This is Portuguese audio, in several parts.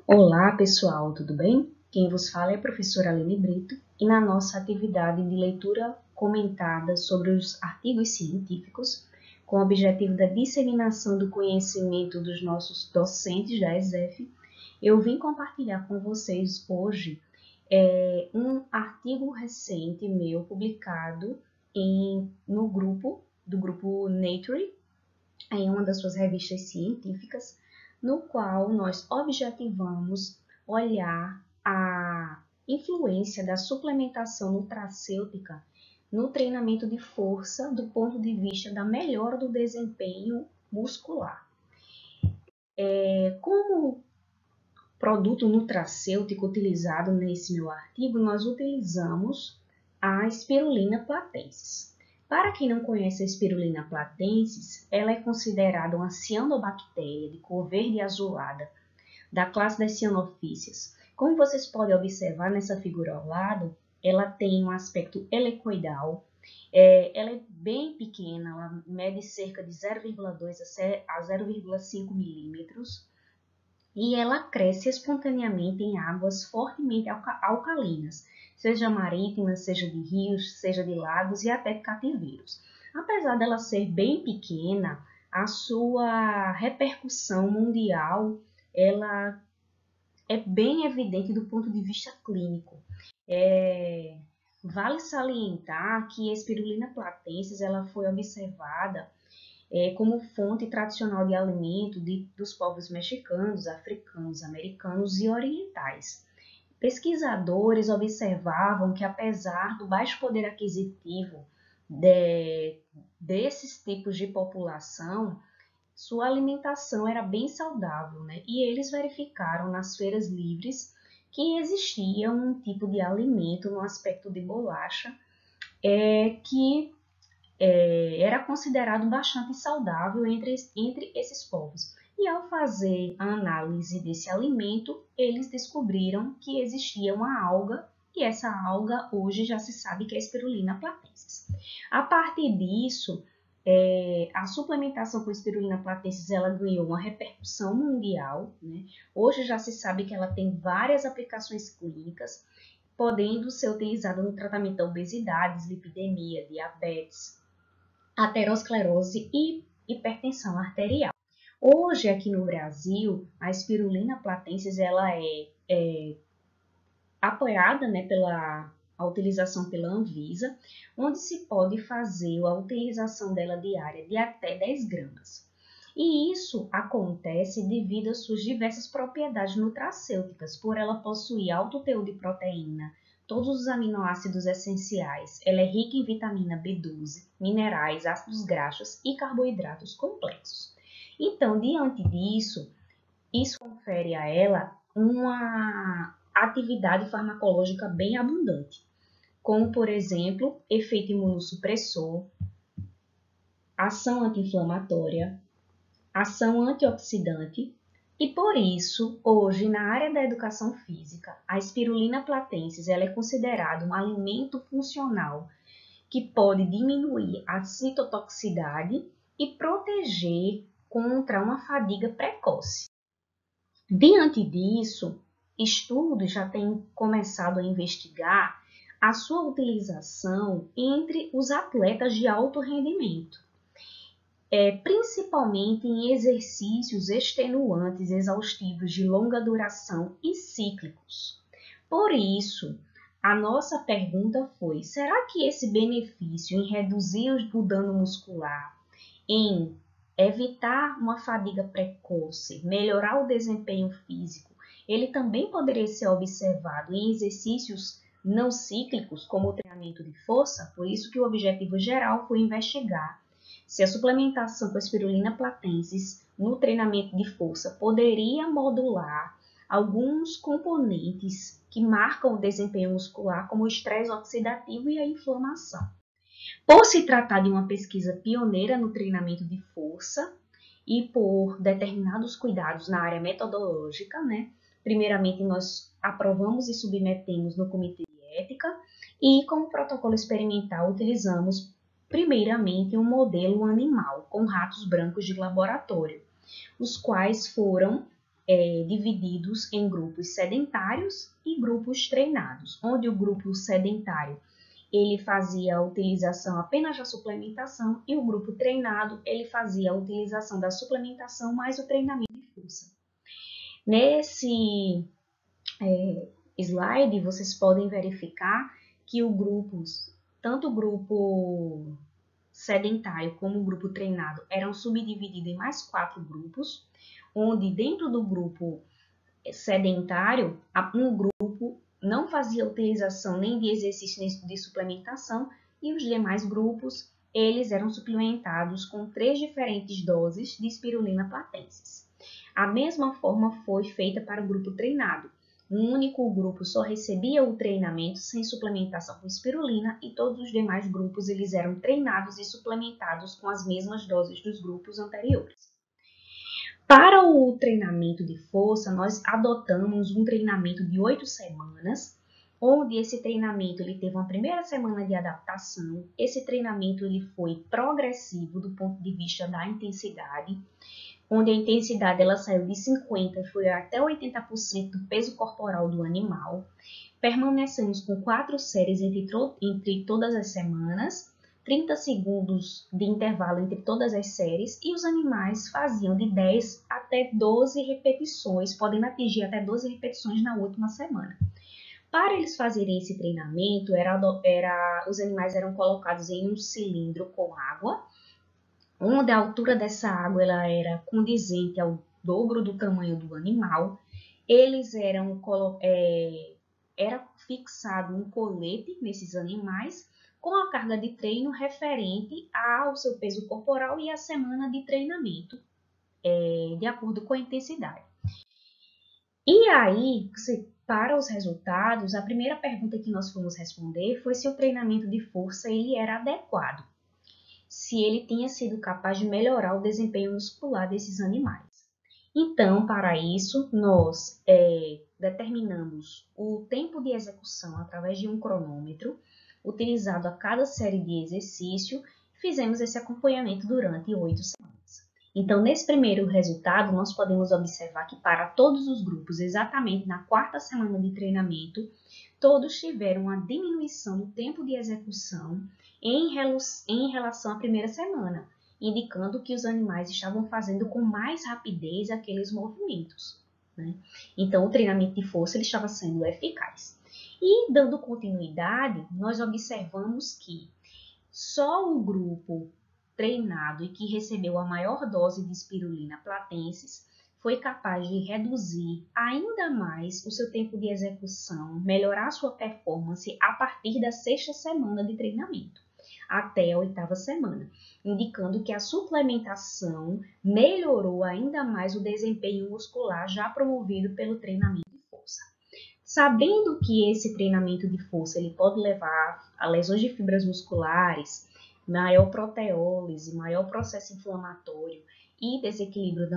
Olá, pessoal, tudo bem? Quem vos fala é a professora Aline Brito e na nossa atividade de leitura comentada sobre os artigos científicos, com o objetivo da disseminação do conhecimento dos nossos docentes da ESEF, eu vim compartilhar com vocês hoje um artigo recente meu publicado no grupo Nature, em uma das suas revistas científicas, no qual nós objetivamos olhar a influência da suplementação nutracêutica no treinamento de força do ponto de vista da melhora do desempenho muscular. Como produto nutracêutico utilizado nesse meu artigo, nós utilizamos a Spirulina platensis. Para quem não conhece a Spirulina platensis, ela é considerada uma cianobactéria de cor verde azulada, da classe das cianofíceas. Como vocês podem observar nessa figura ao lado, ela tem um aspecto helicoidal, ela é bem pequena, ela mede cerca de 0,2 a 0,5 milímetros, e ela cresce espontaneamente em águas fortemente alcalinas, seja marítimas, seja de rios, seja de lagos e até de cativeiros. Apesar dela ser bem pequena, a sua repercussão mundial ela é bem evidente do ponto de vista clínico. Vale salientar que a Spirulina platensis ela foi observada como fonte tradicional de alimento dos povos mexicanos, africanos, americanos e orientais. Pesquisadores observavam que, apesar do baixo poder aquisitivo desses tipos de população, sua alimentação era bem saudável, né? E eles verificaram nas feiras livres que existia um tipo de alimento no aspecto de bolacha que era considerado bastante saudável entre esses povos. E ao fazer a análise desse alimento, eles descobriram que existia uma alga, e essa alga hoje já se sabe que é a Spirulina platensis. A partir disso, a suplementação com Spirulina platensis ela ganhou uma repercussão mundial, né? Hoje já se sabe que ela tem várias aplicações clínicas, podendo ser utilizada no tratamento da obesidade, dislipidemia, diabetes, aterosclerose e hipertensão arterial. Hoje, aqui no Brasil, a Spirulina platensis ela é apoiada, né, pela a utilização pela Anvisa, onde se pode fazer a utilização dela diária de até 10 gramas. E isso acontece devido às suas diversas propriedades nutracêuticas, por ela possuir alto teor de proteína, todos os aminoácidos essenciais. Ela é rica em vitamina B12, minerais, ácidos graxos e carboidratos complexos. Então, diante disso, isso confere a ela uma atividade farmacológica bem abundante, como, por exemplo, efeito imunossupressor, ação anti-inflamatória, ação antioxidante, e por isso, hoje, na área da educação física, a Spirulina platensis ela é considerada um alimento funcional que pode diminuir a citotoxicidade e proteger contra uma fadiga precoce. Diante disso, estudos já têm começado a investigar a sua utilização entre os atletas de alto rendimento, principalmente em exercícios extenuantes exaustivos de longa duração e cíclicos. Por isso, a nossa pergunta foi: será que esse benefício em reduzir o dano muscular, em evitar uma fadiga precoce, melhorar o desempenho físico, ele também poderia ser observado em exercícios não cíclicos, como o treinamento de força? Por isso que o objetivo geral foi investigar se a suplementação com a Spirulina platensis no treinamento de força poderia modular alguns componentes que marcam o desempenho muscular, como o estresse oxidativo e a inflamação. Por se tratar de uma pesquisa pioneira no treinamento de força e por determinados cuidados na área metodológica, né? Primeiramente, nós aprovamos e submetemos no Comitê de Ética e, como protocolo experimental, utilizamos primeiramente um modelo animal com ratos brancos de laboratório, os quais foram divididos em grupos sedentários e grupos treinados, onde o grupo sedentário ele fazia a utilização apenas da suplementação e o grupo treinado ele fazia a utilização da suplementação mais o treinamento de força. Nesse slide, vocês podem verificar que tanto o grupo sedentário como o grupo treinado eram subdivididos em mais 4 grupos, onde dentro do grupo sedentário, um grupo não fazia utilização nem de exercício nem de suplementação e os demais grupos eles eram suplementados com 3 diferentes doses de espirulina platensis. A mesma forma foi feita para o grupo treinado. Um único grupo só recebia o treinamento sem suplementação com espirulina e todos os demais grupos eles eram treinados e suplementados com as mesmas doses dos grupos anteriores. Para o treinamento de força, nós adotamos um treinamento de 8 semanas, onde esse treinamento ele teve uma primeira semana de adaptação. Esse treinamento ele foi progressivo do ponto de vista da intensidade, onde a intensidade ela saiu de 50% e foi até 80% do peso corporal do animal. Permanecemos com 4 séries entre todas as semanas, 30 segundos de intervalo entre todas as séries e os animais faziam de 10 até 12 repetições, podendo atingir até 12 repetições na última semana. Para eles fazerem esse treinamento, os animais eram colocados em um cilindro com água, onde a altura dessa água ela era condizente ao dobro do tamanho do animal. Eles era fixado um colete nesses animais com a carga de treino referente ao seu peso corporal e a semana de treinamento, de acordo com a intensidade. E aí, para os resultados, a primeira pergunta que nós fomos responder foi se o treinamento de força ele era adequado, se ele tinha sido capaz de melhorar o desempenho muscular desses animais. Então, para isso, nós determinamos o tempo de execução através de um cronômetro, utilizado a cada série de exercício, fizemos esse acompanhamento durante 8 semanas. Então, nesse primeiro resultado, nós podemos observar que para todos os grupos, exatamente na 4ª semana de treinamento, todos tiveram uma diminuição do tempo de execução em relação à primeira semana, indicando que os animais estavam fazendo com mais rapidez aqueles movimentos, né? Então, o treinamento de força ele estava sendo eficaz. E, dando continuidade, nós observamos que só o grupo treinado e que recebeu a maior dose de espirulina platensis foi capaz de reduzir ainda mais o seu tempo de execução, melhorar sua performance a partir da 6ª semana de treinamento, até a 8ª semana, indicando que a suplementação melhorou ainda mais o desempenho muscular já promovido pelo treinamento de força. Sabendo que esse treinamento de força ele pode levar a lesões de fibras musculares, maior proteólise, maior processo inflamatório e desequilíbrio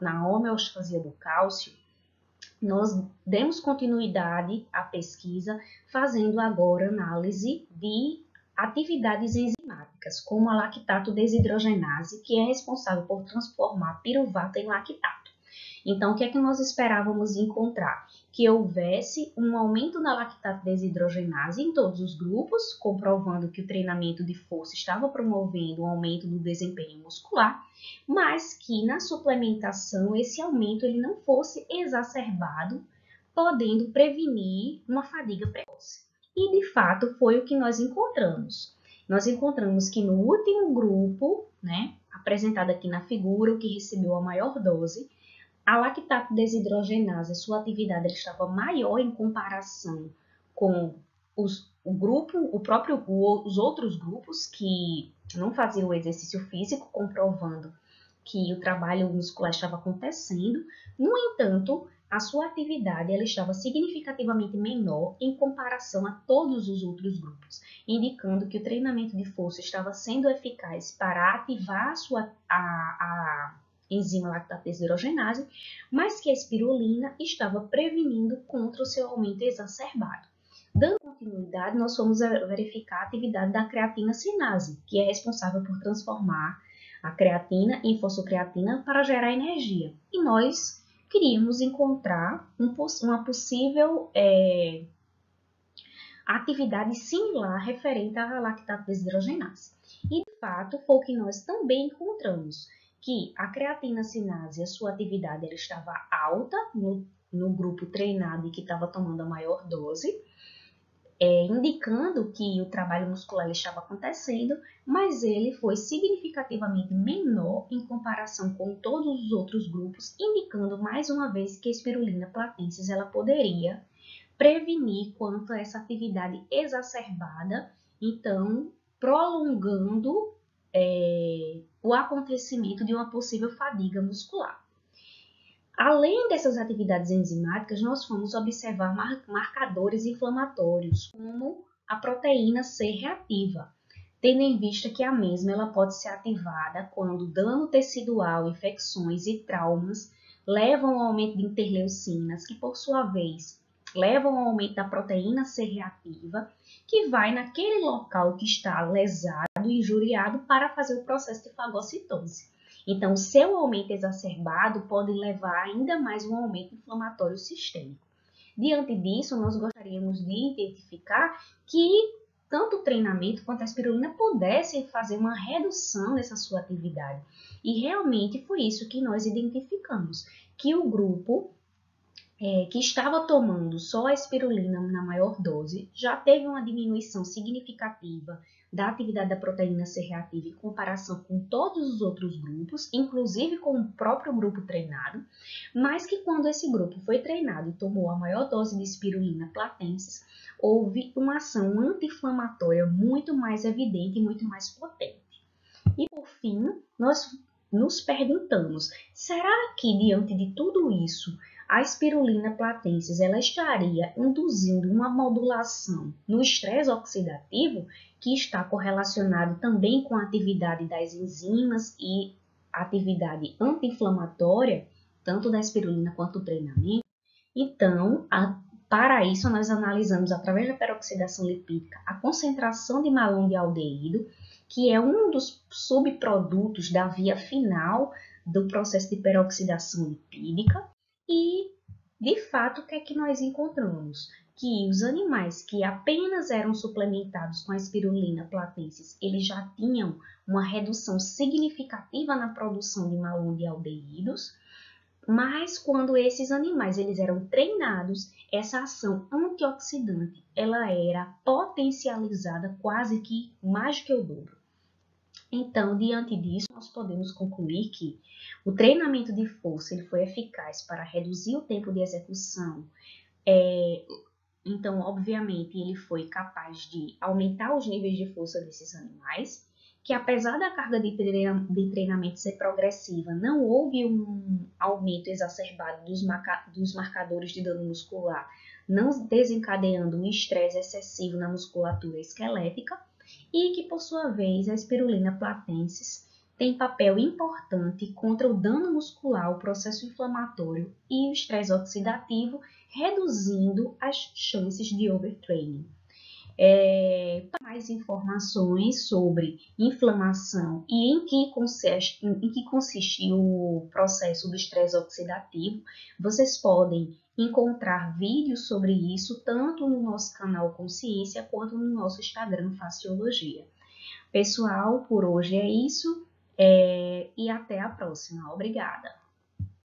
na homeostasia do cálcio, nós demos continuidade à pesquisa, fazendo agora análise de atividades enzimáticas, como a lactato desidrogenase, que é responsável por transformar piruvato em lactato. Então, o que é que nós esperávamos encontrar? Que houvesse um aumento na lactato desidrogenase em todos os grupos, comprovando que o treinamento de força estava promovendo um aumento do desempenho muscular, mas que na suplementação esse aumento ele não fosse exacerbado, podendo prevenir uma fadiga precoce. E, de fato, foi o que nós encontramos. Nós encontramos que no último grupo, apresentado aqui na figura, o que recebeu a maior dose, a lactato desidrogenase, sua atividade estava maior em comparação com os outros grupos que não faziam o exercício físico, comprovando que o trabalho muscular estava acontecendo. No entanto, a sua atividade ela estava significativamente menor em comparação a todos os outros grupos, indicando que o treinamento de força estava sendo eficaz para ativar a enzima lactato desidrogenase, mas que a espirulina estava prevenindo contra o seu aumento exacerbado. Dando continuidade, nós fomos verificar a atividade da creatina sinase, que é responsável por transformar a creatina em fosfocreatina para gerar energia. E nós queríamos encontrar uma possível atividade similar referente à lactato desidrogenase. E, de fato, foi o que nós também encontramos, que a creatina sinase, a sua atividade ela estava alta no grupo treinado e que estava tomando a maior dose, indicando que o trabalho muscular estava acontecendo, mas ele foi significativamente menor em comparação com todos os outros grupos, indicando mais uma vez que a Spirulina platensis ela poderia prevenir quanto a essa atividade exacerbada, então prolongando o acontecimento de uma possível fadiga muscular. Além dessas atividades enzimáticas, nós fomos observar marcadores inflamatórios, como a proteína C reativa, tendo em vista que a mesma ela pode ser ativada quando dano tecidual, infecções e traumas levam ao aumento de interleucinas, que por sua vez levam ao aumento da proteína C reativa, que vai naquele local que está lesado e injuriado para fazer o processo de fagocitose. Então, o seu aumento exacerbado pode levar ainda mais um aumento inflamatório sistêmico. Diante disso, nós gostaríamos de identificar que tanto o treinamento quanto a espirulina pudessem fazer uma redução dessa sua atividade. E realmente foi isso que nós identificamos, que o grupo que estava tomando só a espirulina na maior dose já teve uma diminuição significativa da atividade da proteína C reativa em comparação com todos os outros grupos, inclusive com o próprio grupo treinado, mas que quando esse grupo foi treinado e tomou a maior dose de espirulina platensis, houve uma ação anti-inflamatória muito mais evidente e muito mais potente. E por fim, nós nos perguntamos, será que diante de tudo isso, a Spirulina platensis ela estaria induzindo uma modulação no estresse oxidativo, que está correlacionado também com a atividade das enzimas e atividade anti-inflamatória, tanto da espirulina quanto do treinamento? Então, para isso, nós analisamos, através da peroxidação lipídica, a concentração de malondialdeído, que é um dos subprodutos da via final do processo de peroxidação lipídica. E, de fato, o que é que nós encontramos? Que os animais que apenas eram suplementados com a espirulina platensis, eles já tinham uma redução significativa na produção de malondialdeídos, mas quando esses animais eles eram treinados, essa ação antioxidante ela era potencializada quase que mais do que o dobro. Então, diante disso, nós podemos concluir que o treinamento de força ele foi eficaz para reduzir o tempo de execução. Então, obviamente, ele foi capaz de aumentar os níveis de força desses animais, que apesar da carga de treinamento ser progressiva, não houve um aumento exacerbado dos marcadores de dano muscular, não desencadeando um estresse excessivo na musculatura esquelética, e que, por sua vez, a Spirulina platensis tem papel importante contra o dano muscular, o processo inflamatório e o estresse oxidativo, reduzindo as chances de overtraining. Para mais informações sobre inflamação e em que consiste o processo do estresse oxidativo, vocês podem encontrar vídeos sobre isso tanto no nosso canal Consciência quanto no nosso Instagram Faciologia. Pessoal, por hoje é isso e até a próxima. Obrigada!